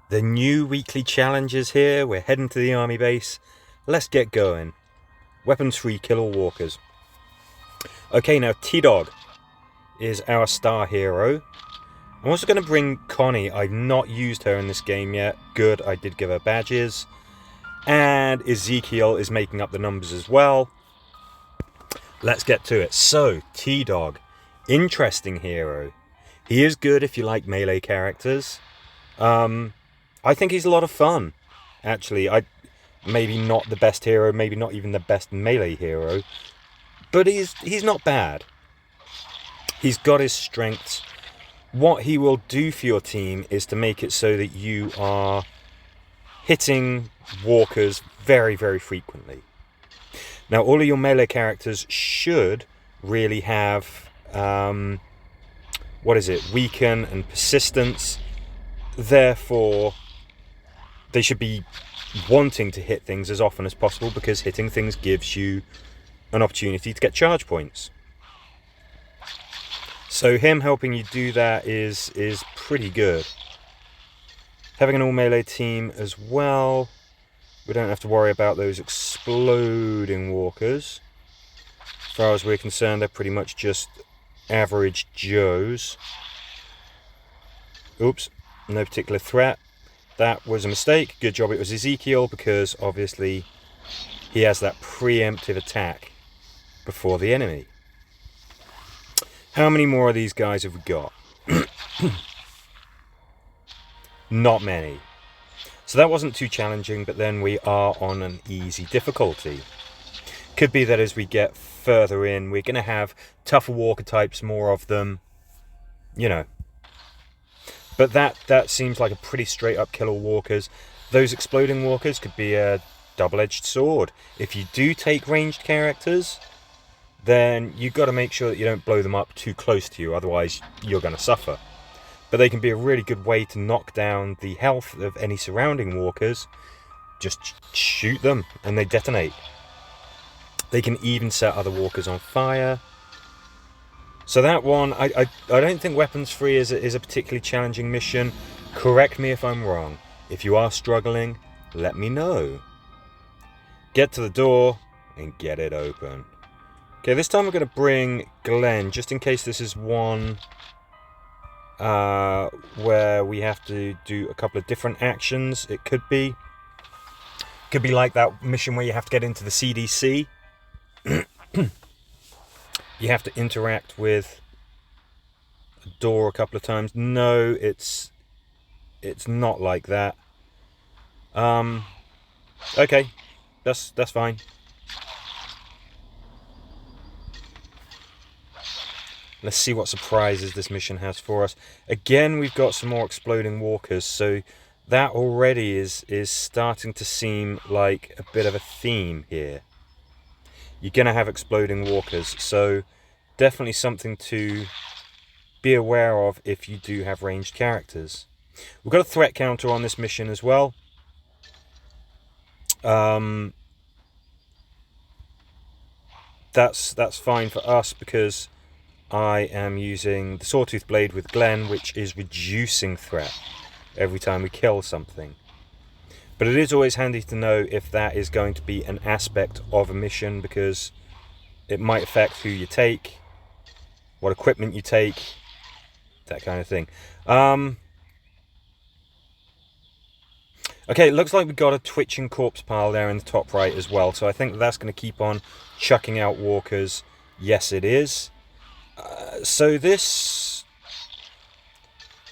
The new weekly challenges here. We're heading to the army base. Let's get going. Weapons free, kill all walkers. Okay, now T-Dog is our star hero. I'm also going to bring Connie. I've not used her in this game yet. Good, I did give her badges. And Ezekiel is making up the numbers as well. Let's get to it. So, T-Dog. Interesting hero. He is good if you like melee characters. I think he's a lot of fun, actually. Maybe not the best hero, maybe not even the best melee hero, but he's not bad. He's got his strengths. What he will do for your team is to make it so that you are hitting walkers very, very frequently. Now, all of your melee characters should really have, weaken and persistence. Therefore, they should be wanting to hit things as often as possible, because hitting things gives you an opportunity to get charge points. So him helping you do that is pretty good. Having an all melee team as well, we don't have to worry about those exploding walkers. As far as we're concerned, they're pretty much just average Joes. Oops, no particular threat. That was a mistake. Good job it was Ezekiel, because obviously he has that preemptive attack before the enemy. How many more of these guys have we got? Not many. So that wasn't too challenging, but then we are on an easy difficulty. Could be that as we get further in, we're going to have tougher walker types, more of them, you know. But that seems like a pretty straight up kill all walkers. Those exploding walkers could be a double-edged sword. If you do take ranged characters, then you've got to make sure that you don't blow them up too close to you, otherwise you're going to suffer. But they can be a really good way to knock down the health of any surrounding walkers. Just shoot them and they detonate. They can even set other walkers on fire. So that one, I don't think weapons free is a particularly challenging mission. Correct me if I'm wrong. If you are struggling, let me know. Get to the door and get it open. Okay, this time we're going to bring Glenn, just in case this is one where we have to do a couple of different actions. It could be like that mission where you have to get into the CDC. You have to interact with a door a couple of times. No, it's not like that. Okay, that's fine. Let's see what surprises this mission has for us. Again, we've got some more exploding walkers, so that already is starting to seem like a bit of a theme here. You're going to have exploding walkers, so definitely something to be aware of if you do have ranged characters. We've got a threat counter on this mission as well. That's fine for us, because I am using the Sawtooth Blade with Glenn, which is reducing threat every time we kill something. But it is always handy to know if that is going to be an aspect of a mission, because it might affect who you take, what equipment you take, that kind of thing. Okay, it looks like we've got a twitching corpse pile there in the top right as well, so I think that's going to keep on chucking out walkers. Yes, it is. So this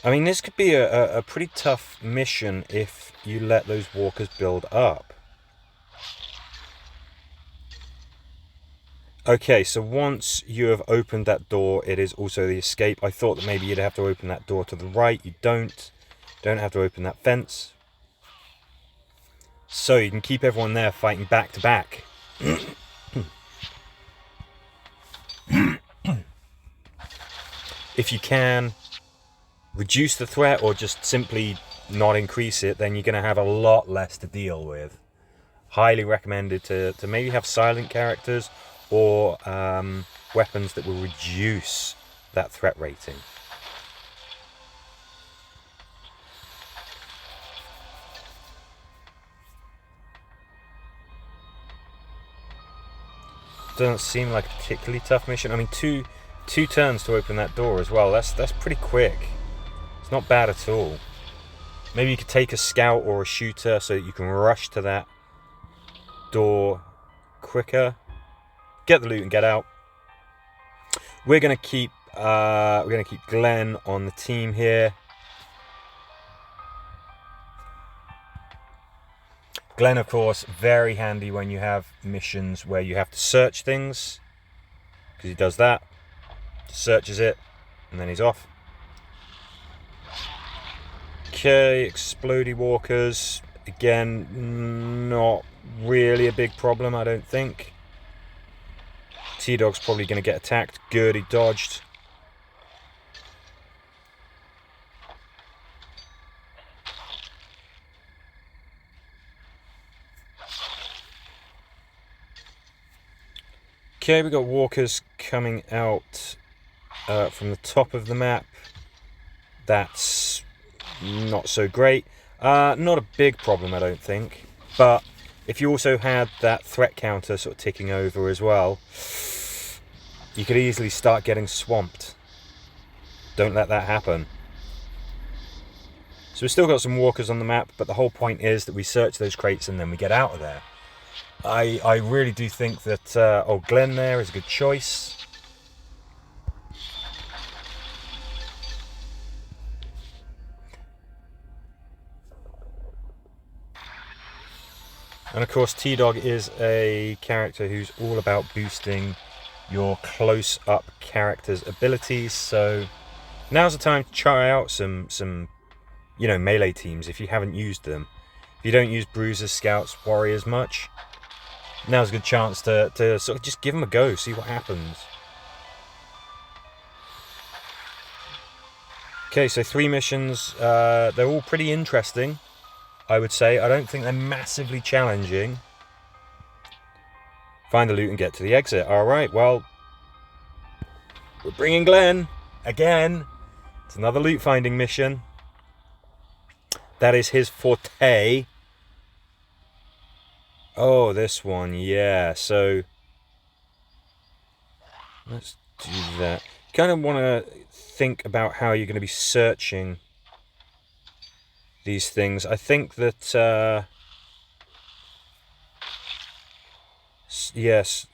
could be a pretty tough mission if you let those walkers build up. Okay, so once you have opened that door, it is also the escape. I thought that maybe you'd have to open that door to the right. You don't have to open that fence. So you can keep everyone there fighting back to back. If you can reduce the threat or just simply not increase it, then you're going to have a lot less to deal with. Highly recommended to maybe have silent characters or weapons that will reduce that threat rating. doesn't seem like a particularly tough mission. I mean, two turns to open that door as well. That's pretty quick. It's not bad at all. Maybe you could take a scout or a shooter so that you can rush to that door quicker. Get the loot and get out. We're gonna keep Glenn on the team here. Glenn, of course, very handy when you have missions where you have to search things, because he does that, searches it, and then he's off. Okay, explodey walkers, again, not really a big problem, I don't think. T-Dog's probably going to get attacked. Good, he dodged. Okay, we got walkers coming out from the top of the map. That's not so great. Not a big problem, I don't think. But if you also had that threat counter sort of ticking over as well, you could easily start getting swamped. Don't let that happen. So we've still got some walkers on the map, but the whole point is that we search those crates and then we get out of there. I really do think that Glenn there is a good choice. And of course T-Dog is a character who's all about boosting your close-up character's abilities, so now's the time to try out some melee teams if you haven't used them. If you don't use bruisers, scouts, warriors much, now's a good chance to sort of just give them a go, see what happens. Okay, so 3 missions. They're all pretty interesting, I would say. I don't think they're massively challenging. Find the loot and get to the exit. Alright, well, we're bringing Glenn again. It's another loot finding mission. That is his forte. Oh, this one, yeah. So let's do that. Kind of want to think about how you're going to be searching these things. I think that yes,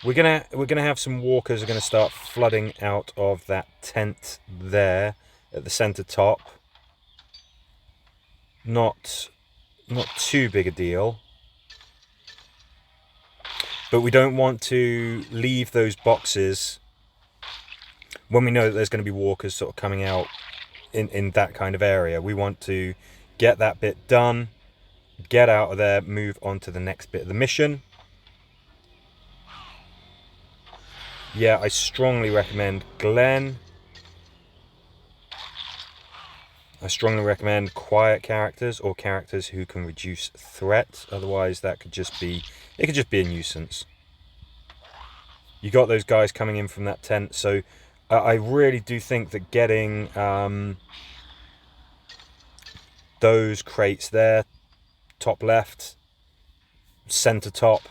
we're gonna have some walkers are gonna start flooding out of that tent there at the center top. Not too big a deal. But we don't want to leave those boxes when we know that there's going to be walkers sort of coming out in that kind of area. We want to get that bit done, get out of there, move on to the next bit of the mission. Yeah, I strongly recommend Glenn. I strongly recommend quiet characters or characters who can reduce threat. Otherwise, that could just be a nuisance. You got those guys coming in from that tent, so I really do think that getting those crates there, top left, center top,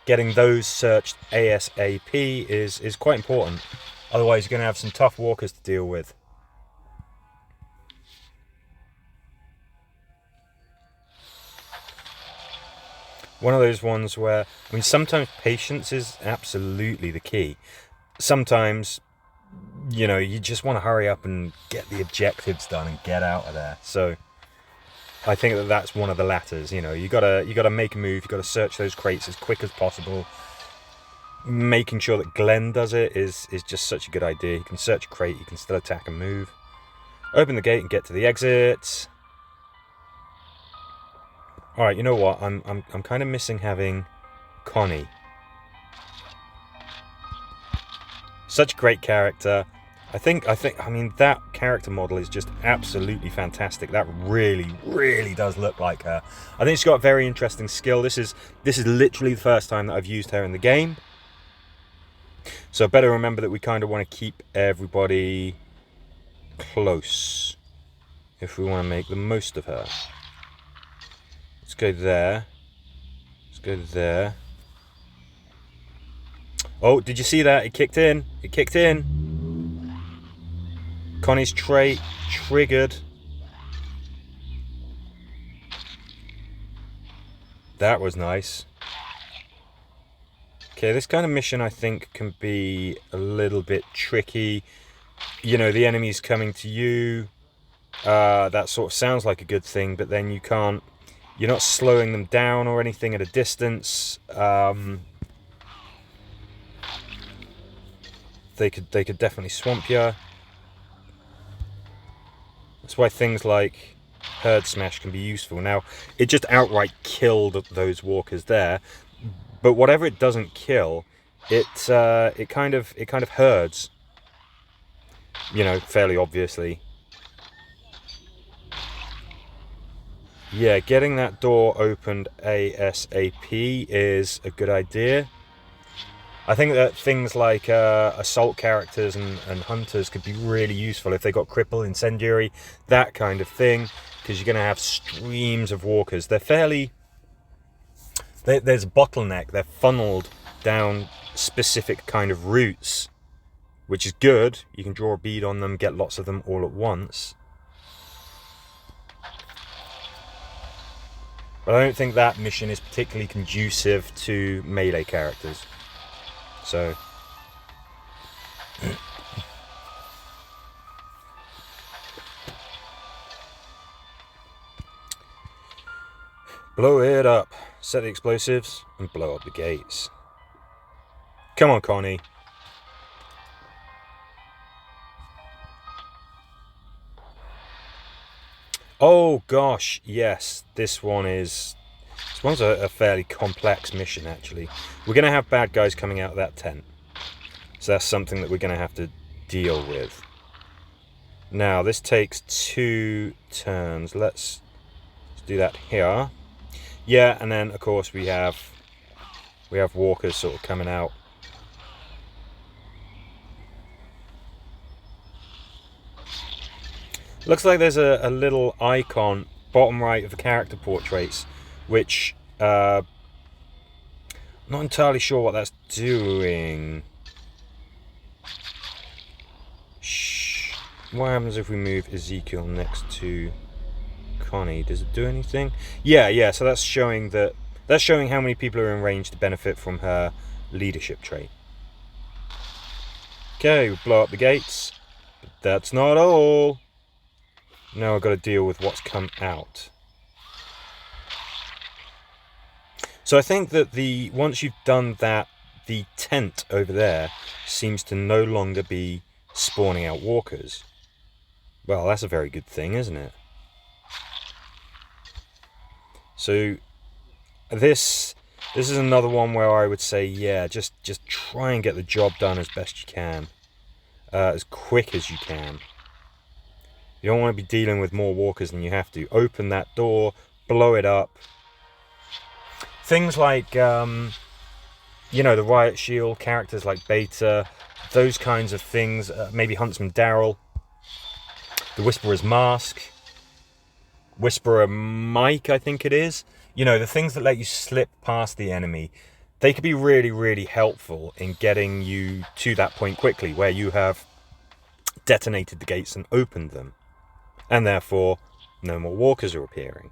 getting those searched ASAP is quite important. Otherwise, you're going to have some tough walkers to deal with. One of those ones where, I mean, sometimes patience is absolutely the key. Sometimes, you know, you just want to hurry up and get the objectives done and get out of there. So I think that that's one of the latters. You know, you gotta make a move. You gotta search those crates as quick as possible. Making sure that Glenn does it is just such a good idea. He can search a crate, he can still attack and move. Open the gate and get to the exit. All right, you know what? I'm kind of missing having Connie. Such a great character. I mean, that character model is just absolutely fantastic. That really does look like her. I think she's got a very interesting skill. This is literally the first time that I've used her in the game. So better remember that we kind of want to keep everybody close if we want to make the most of her. Let's go there. Let's go there. Oh, did you see that? It kicked in. It kicked in. Connie's trait triggered. That was nice. Okay, this kind of mission I think can be a little bit tricky. You know, the enemy's coming to you. That sort of sounds like a good thing, but then you can't... You're not slowing them down or anything at a distance. They could definitely swamp you. That's why things like Herd Smash can be useful. Now, it just outright killed those walkers there, but whatever it doesn't kill, it kind of herds. You know, fairly obviously. Yeah, getting that door opened ASAP is a good idea. I think that things like assault characters and hunters could be really useful if they got cripple, incendiary, that kind of thing, because you're going to have streams of walkers. They're fairly... There's a bottleneck. They're funneled down specific kind of routes, which is good. You can draw a bead on them, get lots of them all at once. But I don't think that mission is particularly conducive to melee characters. So... blow it up. Set the explosives and blow up the gates. Come on, Connie. Oh gosh, yes. This one's a fairly complex mission, actually. We're going to have bad guys coming out of that tent. So that's something that we're going to have to deal with. Now, this takes 2 turns. Let's do that here. Yeah, and then, of course, we have walkers sort of coming out. Looks like there's a little icon bottom right of the character portraits, which I'm not entirely sure what that's doing. Shh. What happens if we move Ezekiel next to Connie? Does it do anything? Yeah. So that's showing how many people are in range to benefit from her leadership trait. Okay, we blow up the gates, but that's not all. Now I've got to deal with what's come out. So I think that once you've done that, the tent over there seems to no longer be spawning out walkers. Well, that's a very good thing, isn't it? So this is another one where I would say, yeah, just try and get the job done as best you can, as quick as you can. You don't want to be dealing with more walkers than you have to. Open that door, blow it up. Things like, the Riot Shield, characters like Beta, those kinds of things. Maybe Huntsman Daryl, the Whisperer's Mask, Whisperer Mike, I think it is. You know, the things that let you slip past the enemy. They could be really, really helpful in getting you to that point quickly where you have detonated the gates and opened them. And therefore, no more walkers are appearing.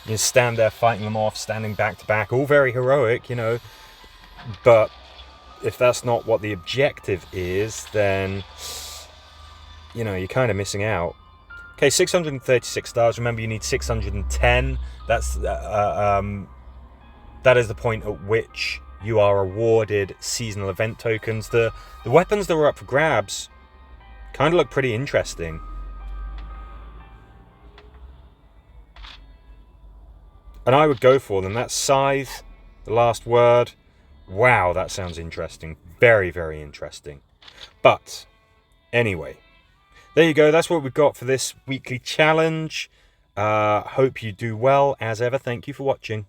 You stand there fighting them off, standing back to back, all very heroic, you know. But if that's not what the objective is, then, you know, you're kind of missing out. Okay, 636 stars. Remember, you need 610. That is the point at which you are awarded seasonal event tokens. The weapons that were up for grabs kind of look pretty interesting. And I would go for them. That Scythe, the last word. Wow, that sounds interesting. Very, very interesting. But, anyway, there you go. That's what we've got for this weekly challenge. Hope you do well. As ever, thank you for watching.